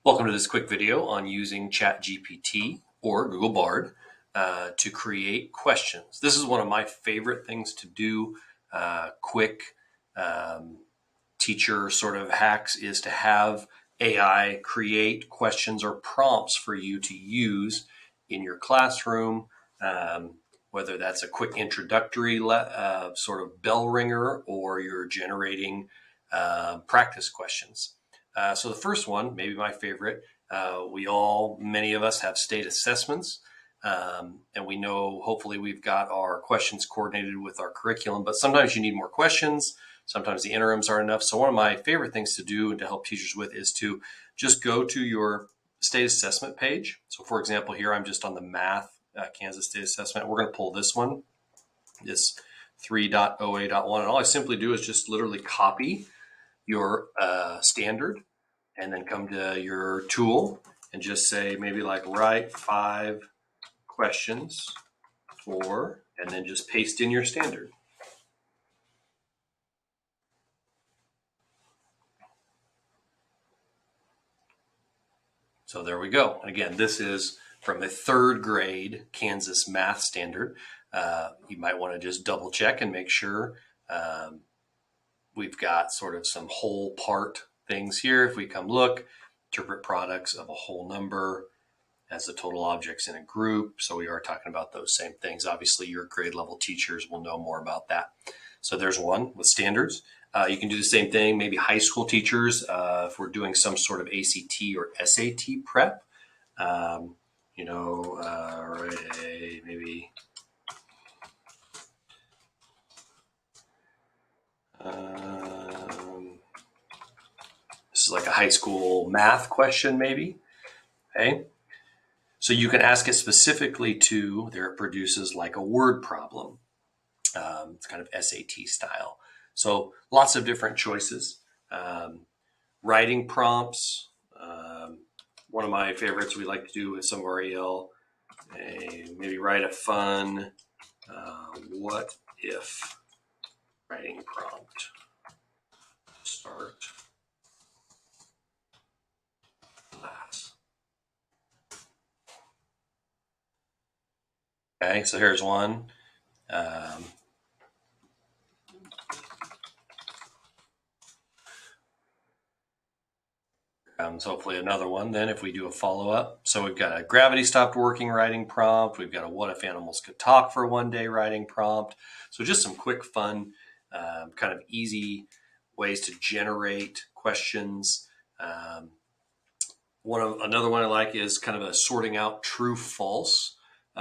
Welcome to this quick video on using ChatGPT or Google Bard to create questions. This is one of my favorite things to do. Quick teacher sort of hacks is to have AI create questions or prompts for you to use in your classroom, whether that's a quick introductory sort of bell ringer or you're generating practice questions. So the first one, maybe my favorite, many of us have state assessments, and we know hopefully we've got our questions coordinated with our curriculum, but sometimes you need more questions. Sometimes the interims aren't enough. So one of my favorite things to do and to help teachers with is to just go to your state assessment page. So for example, here I'm just on the math Kansas State Assessment. We're going to pull this one, this 3.0A.1, and all I simply do is just literally copy your standard and then come to your tool and just say maybe like write 5 questions for, and then just paste in your standard. So there we go. Again, this is from a 3rd grade Kansas math standard. You might want to just double check and make sure we've got sort of some whole part things here. If we come look, interpret products of a whole number as the total objects in a group. So we are talking about those same things. Obviously, your grade level teachers will know more about that. So there's one with standards. You can do the same thing, maybe high school teachers, if we're doing some sort of ACT or SAT prep, maybe this is like a high school math question, maybe. Okay. So you can ask it specifically to, there it produces like a word problem. It's kind of SAT style. So lots of different choices. Writing prompts. One of my favorites we like to do with some of our EL, maybe write a fun what if writing prompt. Start class. Okay, so here's one. Hopefully another one then if we do a follow-up. So we've got a gravity stopped working writing prompt. We've got a what if animals could talk for one day writing prompt. So just some quick, fun, kind of easy ways to generate questions. Another one I like is kind of a sorting out true false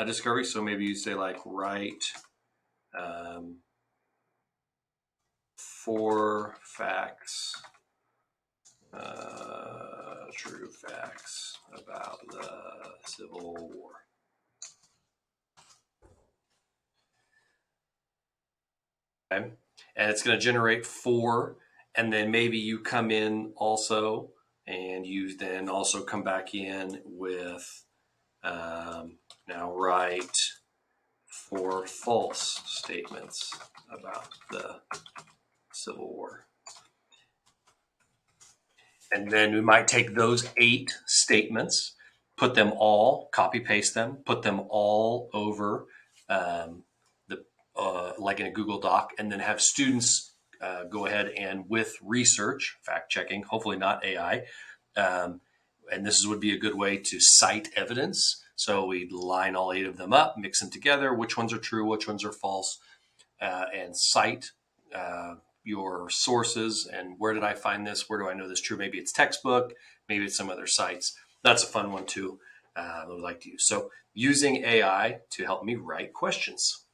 discovery. So maybe you say like write 4 facts, true facts about the Civil War. Okay, and it's going to generate 4, and then maybe you come in also, and you then also come back in with now write 4 false statements about the Civil War. And then we might take those 8 statements, put them all, copy paste them, put them all over like in a Google Doc, and then have students go ahead and with research, fact checking, hopefully not AI. And this would be a good way to cite evidence. So we line all 8 of them up, mix them together, which ones are true, which ones are false, and cite your sources and where did I find this? Where do I know this true? Maybe it's textbook, maybe it's some other sites. That's a fun one too that I would like to use. So using AI to help me write questions.